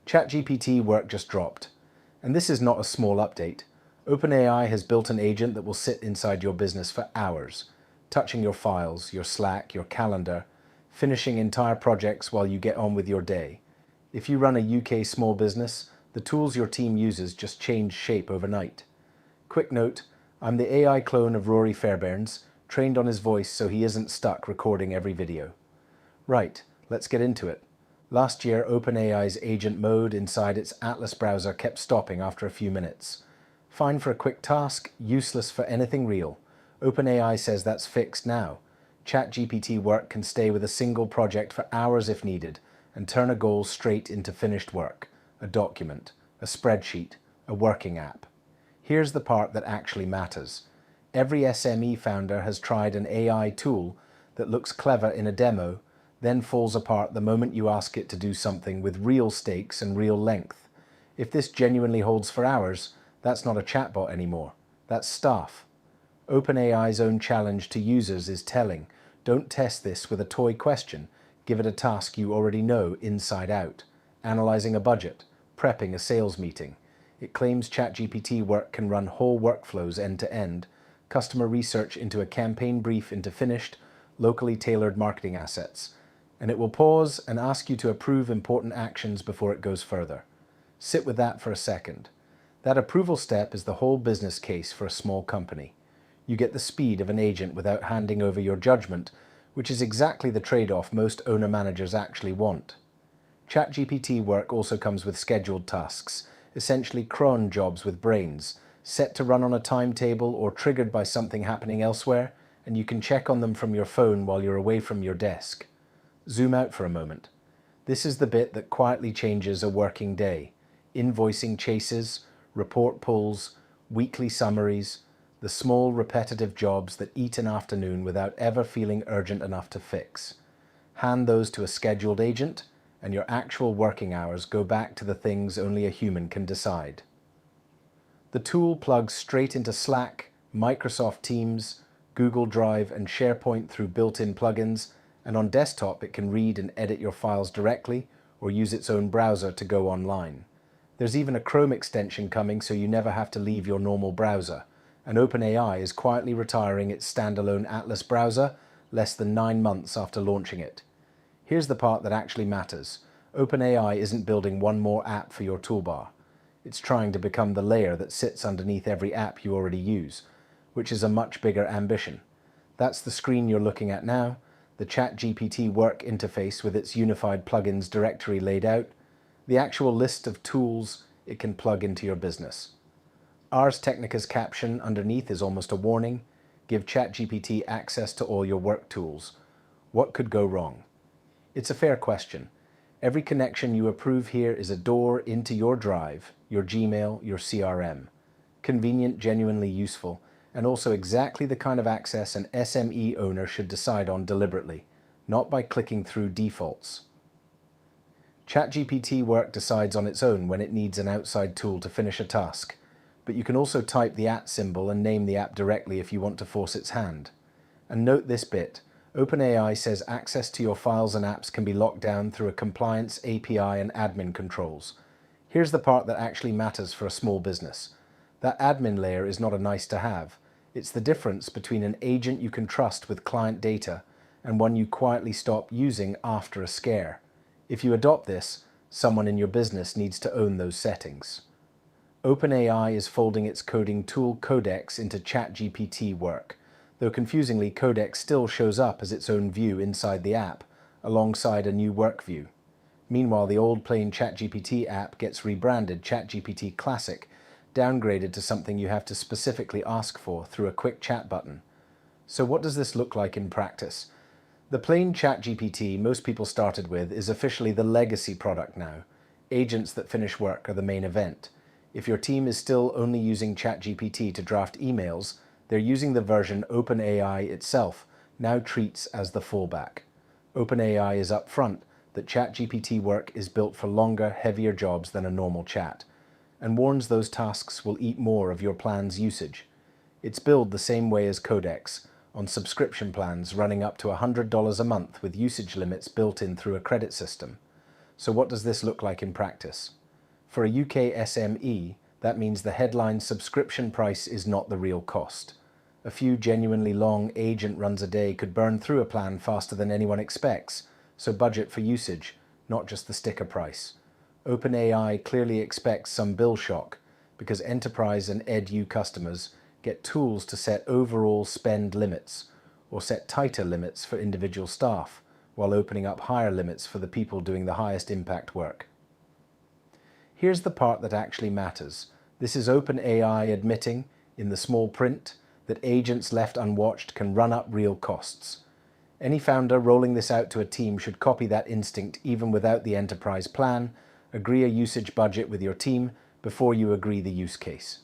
ChatGPT Work just dropped, and this is not a small update. OpenAI has built an agent that will sit inside your business for hours, touching your files, your Slack, your calendar, finishing entire projects while you get on with your day. If you run a UK small business, the tools your team uses just change shape overnight. Quick note, I'm the AI clone of Ruari Fairbairns, trained on his voice so he isn't stuck recording every video. Right, let's get into it. Last year, OpenAI's agent mode inside its Atlas browser kept stopping after a few minutes. Fine for a quick task, useless for anything real. OpenAI says that's fixed now. ChatGPT Work can stay with a single project for hours if needed and turn a goal straight into finished work, a document, a spreadsheet, a working app. Here's the part that actually matters. Every SME founder has tried an AI tool that looks clever in a demo, then falls apart the moment you ask it to do something with real stakes and real length. If this genuinely holds for hours, that's not a chatbot anymore. That's staff. OpenAI's own challenge to users is telling. Don't test this with a toy question. Give it a task you already know inside out. Analyzing a budget, prepping a sales meeting. It claims ChatGPT Work can run whole workflows end to end, customer research into a campaign brief into finished, locally tailored marketing assets. And it will pause and ask you to approve important actions before it goes further. Sit with that for a second. That approval step is the whole business case for a small company. You get the speed of an agent without handing over your judgment, which is exactly the trade-off most owner-managers actually want. ChatGPT Work also comes with scheduled tasks, essentially cron jobs with brains, set to run on a timetable or triggered by something happening elsewhere, and you can check on them from your phone while you're away from your desk. Zoom out for a moment. This is the bit that quietly changes a working day. Invoicing chases, report pulls, weekly summaries, the small repetitive jobs that eat an afternoon without ever feeling urgent enough to fix. Hand those to a scheduled agent, and your actual working hours go back to the things only a human can decide. The tool plugs straight into Slack, Microsoft Teams, Google Drive and SharePoint through built-in plugins, and on desktop it can read and edit your files directly or use its own browser to go online. There's even a Chrome extension coming so you never have to leave your normal browser, and OpenAI is quietly retiring its standalone Atlas browser less than 9 months after launching it. Here's the part that actually matters. OpenAI isn't building one more app for your toolbar. It's trying to become the layer that sits underneath every app you already use, which is a much bigger ambition. That's the screen you're looking at now, the ChatGPT Work interface with its unified plugins directory laid out, the actual list of tools it can plug into your business. Ars Technica's caption underneath is almost a warning. Give ChatGPT access to all your work tools. What could go wrong? It's a fair question. Every connection you approve here is a door into your Drive, your Gmail, your CRM. Convenient, genuinely useful, and also exactly the kind of access an SME owner should decide on deliberately, not by clicking through defaults. ChatGPT Work decides on its own when it needs an outside tool to finish a task, but you can also type the @ symbol and name the app directly if you want to force its hand. And note this bit, OpenAI says access to your files and apps can be locked down through a compliance API and admin controls. Here's the part that actually matters for a small business. That admin layer is not a nice to have. It's the difference between an agent you can trust with client data and one you quietly stop using after a scare. If you adopt this, someone in your business needs to own those settings. OpenAI is folding its coding tool Codex into ChatGPT Work, though confusingly Codex still shows up as its own view inside the app, alongside a new work view. Meanwhile, the old plain ChatGPT app gets rebranded ChatGPT Classic, downgraded to something you have to specifically ask for through a quick chat button. So what does this look like in practice? The plain ChatGPT most people started with is officially the legacy product now. Agents that finish work are the main event. If your team is still only using ChatGPT to draft emails, they're using the version OpenAI itself now treats as the fallback. OpenAI is upfront that ChatGPT Work is built for longer, heavier jobs than a normal chat, and warns those tasks will eat more of your plan's usage. It's billed the same way as Codex, on subscription plans running up to $100 a month with usage limits built in through a credit system. So what does this look like in practice? For a UK SME, that means the headline subscription price is not the real cost. A few genuinely long agent runs a day could burn through a plan faster than anyone expects, so budget for usage, not just the sticker price. OpenAI clearly expects some bill shock because enterprise and edu customers get tools to set overall spend limits or set tighter limits for individual staff while opening up higher limits for the people doing the highest impact work. Here's the part that actually matters. This is OpenAI admitting, in the small print, that agents left unwatched can run up real costs. Any founder rolling this out to a team should copy that instinct even without the enterprise plan, agree a usage budget with your team before you agree the use case.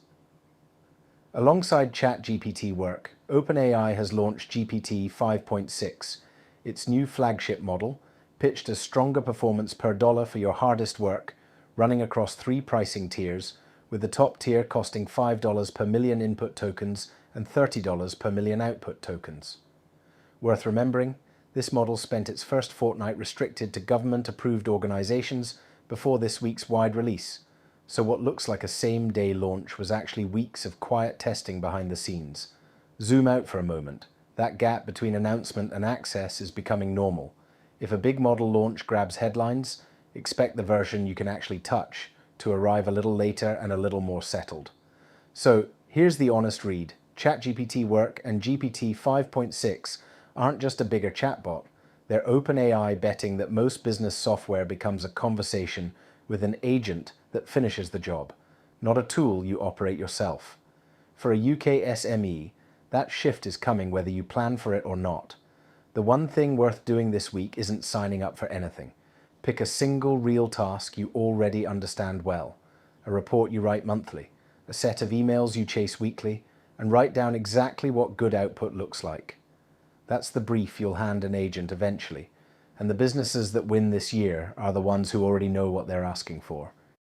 Alongside ChatGPT Work, OpenAI has launched GPT 5.6, its new flagship model, pitched as stronger performance per dollar for your hardest work, running across 3 pricing tiers, with the top tier costing $5 per million input tokens and $30 per million output tokens. Worth remembering, this model spent its first fortnight restricted to government-approved organizations before this week's wide release, so what looks like a same-day launch was actually weeks of quiet testing behind the scenes. Zoom out for a moment. That gap between announcement and access is becoming normal. If a big model launch grabs headlines, expect the version you can actually touch to arrive a little later and a little more settled. So here's the honest read. ChatGPT Work and GPT 5.6 aren't just a bigger chatbot. They're OpenAI betting that most business software becomes a conversation with an agent that finishes the job, not a tool you operate yourself. For a UK SME, that shift is coming whether you plan for it or not. The one thing worth doing this week isn't signing up for anything. Pick a single real task you already understand well, a report you write monthly, a set of emails you chase weekly, and write down exactly what good output looks like. That's the brief you'll hand an agent eventually, and the businesses that win this year are the ones who already know what they're asking for.